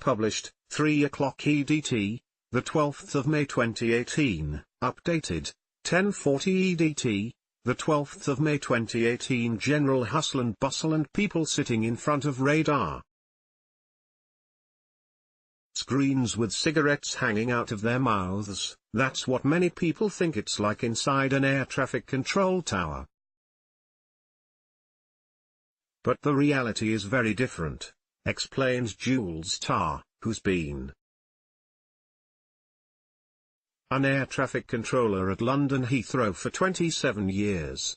published, 3 o'clock EDT, the 12th of May 2018, updated, 10:40 EDT, the 12th of May 2018. General hustle and bustle and people sitting in front of radar screens with cigarettes hanging out of their mouths. That's what many people think it's like inside an air traffic control tower. But the reality is very different, explains Jules Tarr, who's been an air traffic controller at London Heathrow for 27 years.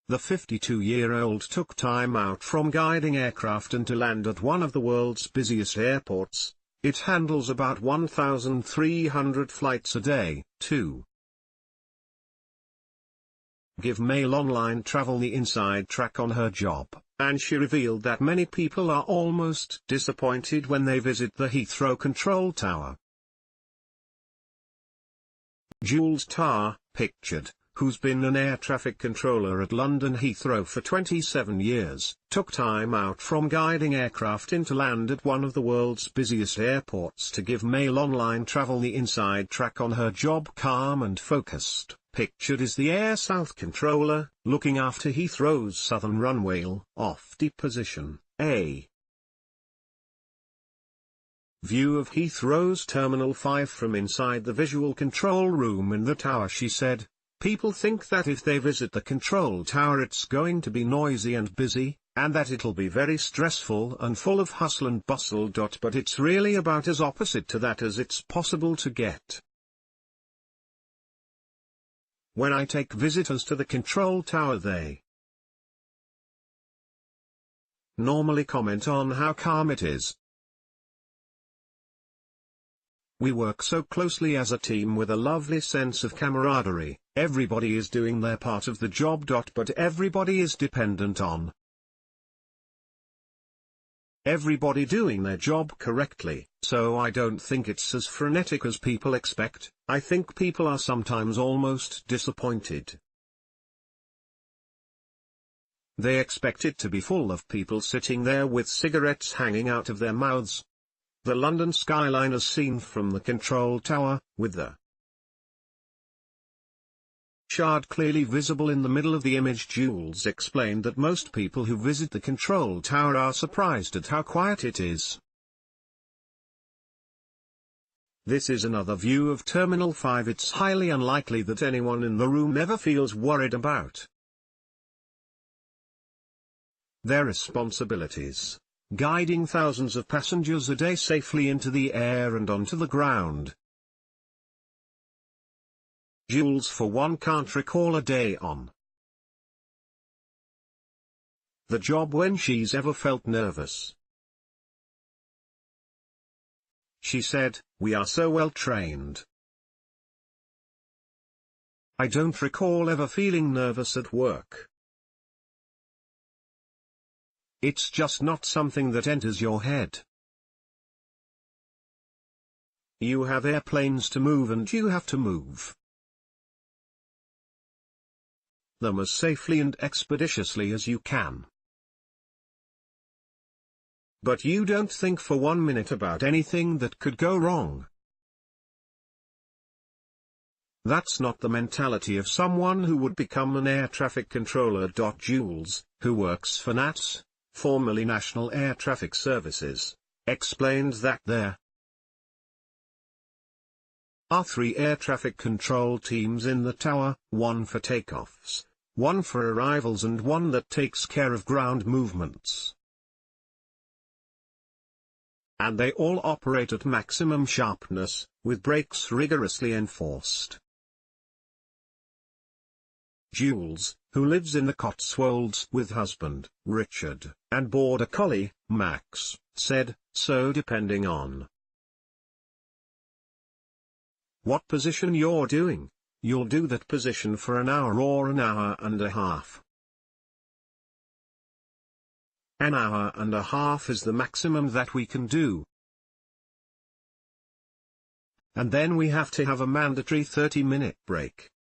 The 52-year-old took time out from guiding aircraft and to land at one of the world's busiest airports. It handles about 1,300 flights a day, to give Mail Online Travel the inside track on her job, and she revealed that many people are almost disappointed when they visit the Heathrow control tower. Jules Tarr, pictured, who's been an air traffic controller at London Heathrow for 27 years, took time out from guiding aircraft in to land at one of the world's busiest airports to give Mail Online Travel the inside track on her job. Calm and focused, pictured is the Air South controller, looking after Heathrow's southern runway, off-deep position, A. View of Heathrow's Terminal 5 from inside the visual control room in the tower. She said, "People think that if they visit the control tower it's going to be noisy and busy, and that it'll be very stressful and full of hustle and bustle. But it's really about as opposite to that as it's possible to get. When I take visitors to the control tower they normally comment on how calm it is. We work so closely as a team with a lovely sense of camaraderie. Everybody is doing their part of the job. But everybody is dependent on everybody doing their job correctly, so I don't think it's as frenetic as people expect. I think people are sometimes almost disappointed. They expect it to be full of people sitting there with cigarettes hanging out of their mouths. The London skyline is seen from the control tower, with the shard clearly visible in the middle of the image." Jules explained that most people who visit the control tower are surprised at how quiet it is. This is another view of Terminal 5. It's highly unlikely that anyone in the room ever feels worried about their responsibilities, guiding thousands of passengers a day safely into the air and onto the ground. Jules for one can't recall a day on the job when she's ever felt nervous. She said, "We are so well trained. I don't recall ever feeling nervous at work. It's just not something that enters your head. You have airplanes to move and you have to move them as safely and expeditiously as you can. But you don't think for 1 minute about anything that could go wrong. That's not the mentality of someone who would become an air traffic controller." Jules, who works for NATS, formerly National Air Traffic Services, explained that there are 3 air traffic control teams in the tower, one for takeoffs, one for arrivals and one that takes care of ground movements. And they all operate at maximum sharpness, with brakes rigorously enforced. Jules, who lives in the Cotswolds with husband, Richard, and border collie, Max, said, "So depending on what position you're doing, you'll do that position for an hour or an hour and a half. An hour and a half is the maximum that we can do. And then we have to have a mandatory 30-minute break.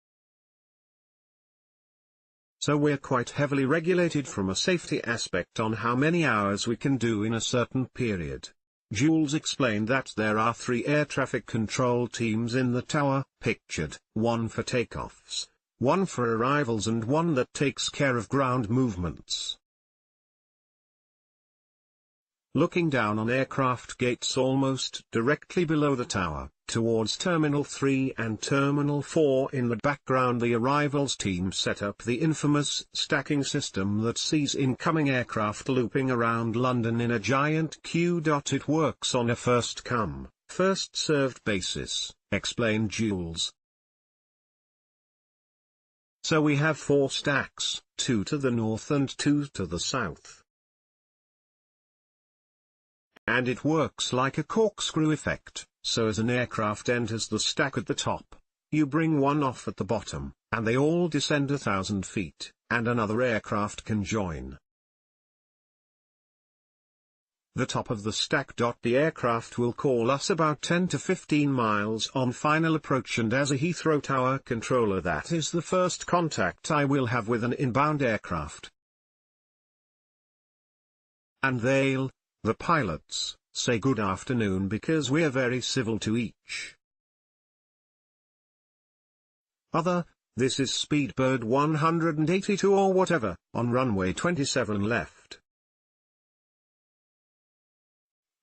So we're quite heavily regulated from a safety aspect on how many hours we can do in a certain period. Jules explained that there are 3 air traffic control teams in the tower, pictured, one for takeoffs, one for arrivals and one that takes care of ground movements. Looking down on aircraft gates almost directly below the tower, towards Terminal 3 and Terminal 4 in the background, the arrivals team set up the infamous stacking system that sees incoming aircraft looping around London in a giant queue. It works on a first-come, first-served basis, explained Jules. So we have 4 stacks, 2 to the north and 2 to the south. And it works like a corkscrew effect, so as an aircraft enters the stack at the top, you bring one off at the bottom, and they all descend 1,000 feet, and another aircraft can join the top of the stack. The aircraft will call us about 10 to 15 miles on final approach, and as a Heathrow Tower controller, that is the first contact I will have with an inbound aircraft. And they'll, the pilots, say good afternoon because we're very civil to each other. This is Speedbird 182 or whatever, on runway 27 left.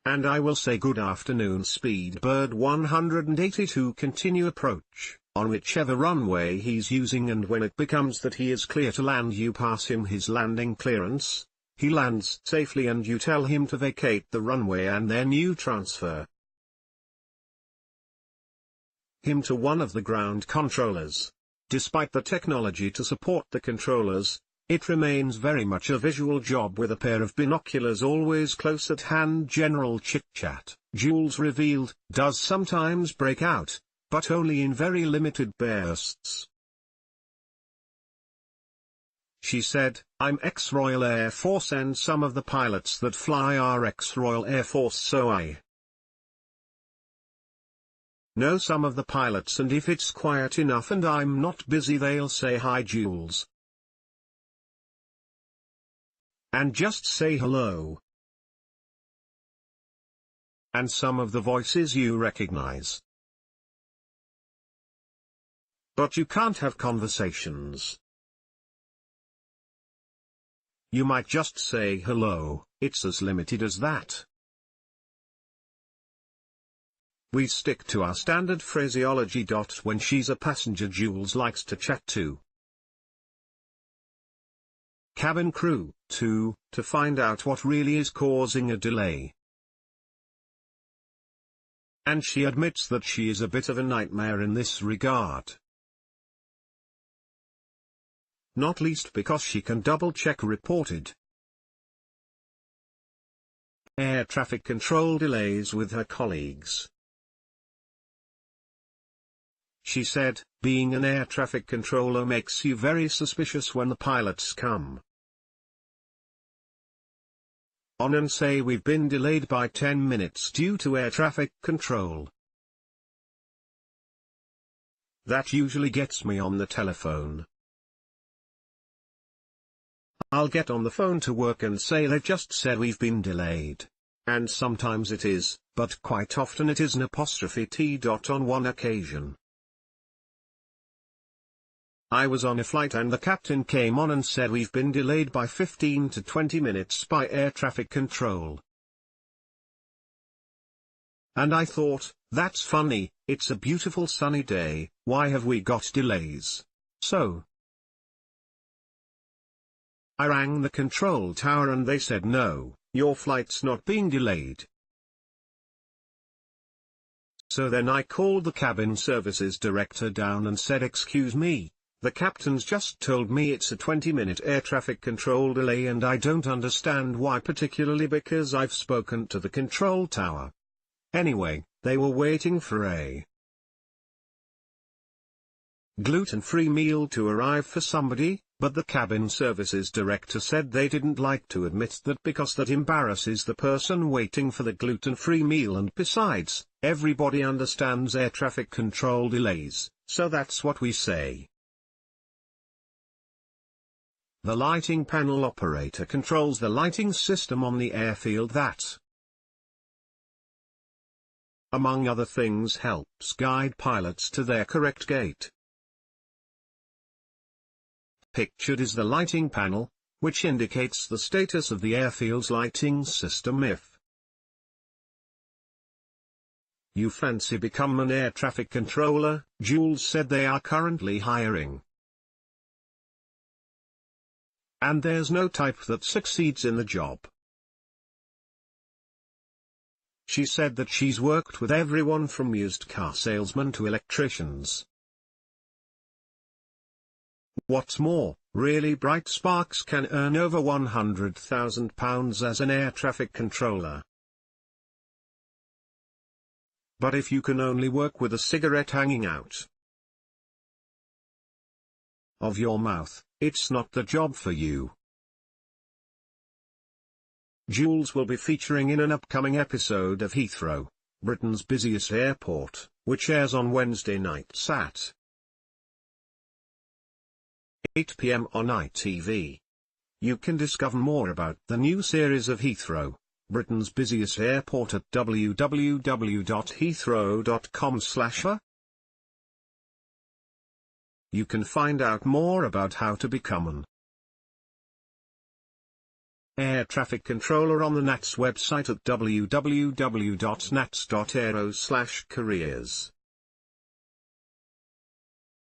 And I will say good afternoon Speedbird 182, continue approach, on whichever runway he's using, and when it becomes that he is clear to land you pass him his landing clearance. He lands safely and you tell him to vacate the runway, and then you transfer him to one of the ground controllers. Despite the technology to support the controllers, it remains very much a visual job with a pair of binoculars always close at hand. General chit-chat, Jules revealed, does sometimes break out, but only in very limited bursts. She said, I'm ex-Royal Air Force and some of the pilots that fly are ex-Royal Air Force, so I know some of the pilots, and if it's quiet enough and I'm not busy they'll say hi Jules. And just say hello. And some of the voices you recognize. But you can't have conversations. You might just say hello, it's as limited as that. We stick to our standard phraseology. When she's a passenger, Jules likes to chat to cabin crew, to find out what really is causing a delay. And she admits that she is a bit of a nightmare in this regard. Not least because she can double-check reported air traffic control delays with her colleagues. She said, being an air traffic controller makes you very suspicious when the pilots come on and say we've been delayed by 10 minutes due to air traffic control. That usually gets me on the telephone. I'll get on the phone to work and say they just said we've been delayed. And sometimes it is, but quite often it is an apostrophe T. On one occasion, I was on a flight and the captain came on and said we've been delayed by 15 to 20 minutes by air traffic control. And I thought, that's funny, it's a beautiful sunny day, why have we got delays? So I rang the control tower and they said no, your flight's not being delayed. So then I called the cabin services director down and said, excuse me, the captain's just told me it's a 20-minute air traffic control delay and I don't understand why, particularly because I've spoken to the control tower. Anyway, they were waiting for a gluten-free meal to arrive for somebody, but the cabin services director said they didn't like to admit that because that embarrasses the person waiting for the gluten-free meal, and besides, everybody understands air traffic control delays, so that's what we say. The lighting panel operator controls the lighting system on the airfield that, among other things, helps guide pilots to their correct gate. Pictured is the lighting panel, which indicates the status of the airfield's lighting system. If you fancy become an air traffic controller, Jules said they are currently hiring. And there's no type that succeeds in the job. She said that she's worked with everyone from used car salesmen to electricians. What's more, really bright sparks can earn over £100,000 as an air traffic controller. But if you can only work with a cigarette hanging out of your mouth, it's not the job for you. Jules will be featuring in an upcoming episode of Heathrow, Britain's busiest airport, which airs on Wednesday nights at 8 p.m. on ITV. You can discover more about the new series of Heathrow, Britain's busiest airport at www.heathrow.com/. You can find out more about how to become an air traffic controller on the NATS website at www.nats.aero/careers.